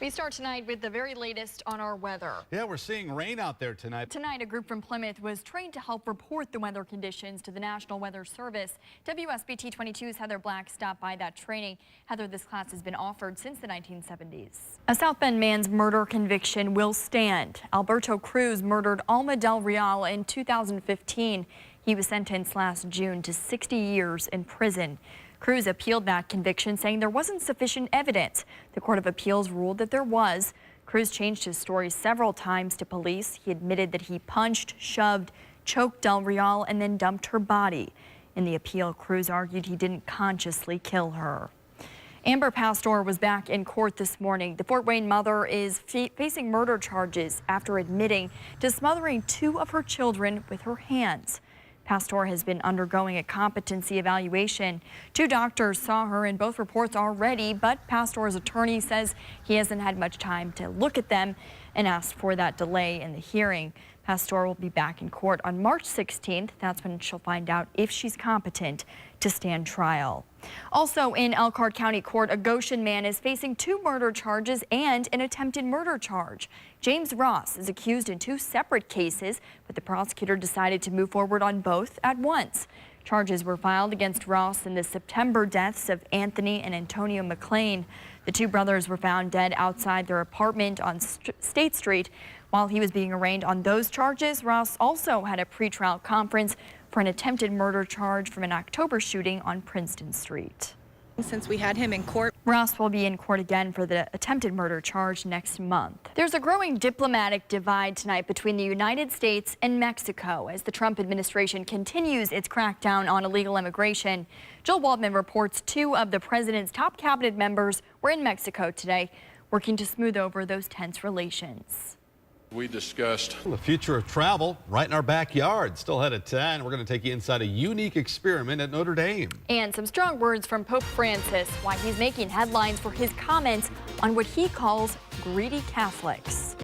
We start tonight with the very latest on our weather. Yeah, we're seeing rain out there tonight. Tonight, a group from Plymouth was trained to help report the weather conditions to the National Weather Service. WSBT 22's Heather Black stopped by that training. Heather, this class has been offered since the 1970s. A South Bend man's murder conviction will stand. Alberto Cruz murdered Alma Del Real in 2015. He was sentenced last June to 60 years in prison. Cruz appealed that conviction, saying there wasn't sufficient evidence. The Court of Appeals ruled that there was. Cruz changed his story several times to police. He admitted that he punched, shoved, choked Del Real, and then dumped her body. In the appeal, Cruz argued he didn't consciously kill her. Amber Pastor was back in court this morning. The Fort Wayne mother is facing murder charges after admitting to smothering two of her children with her hands. Pastor has been undergoing a competency evaluation. Two doctors saw her in both reports already, but Pastor's attorney says he hasn't had much time to look at them and asked for that delay in the hearing. Pastor will be back in court on March 16th. That's when she'll find out if she's competent to stand trial. Also in Elkhart County Court, a Goshen man is facing 2 murder charges and an attempted murder charge. James Ross is accused in 2 separate cases, but the prosecutor decided to move forward on both at once. Charges were filed against Ross in the September deaths of Anthony and Antonio McLean. The 2 brothers were found dead outside their apartment on State Street. While he was being arraigned on those charges, Ross also had a pretrial conference for an attempted murder charge from an October shooting on Princeton Street. Since we had him in court, Ross will be in court again for the attempted murder charge next month. There's a growing diplomatic divide tonight between the United States and Mexico as the Trump administration continues its crackdown on illegal immigration. Jill Waldman reports 2 of the president's top cabinet members were in Mexico today, working to smooth over those tense relations. We discussed The future of travel right in our backyard. Still ahead at 10. We're going to take you inside a unique experiment at Notre Dame. And some strong words from Pope Francis, why he's making headlines for his comments on what he calls greedy Catholics.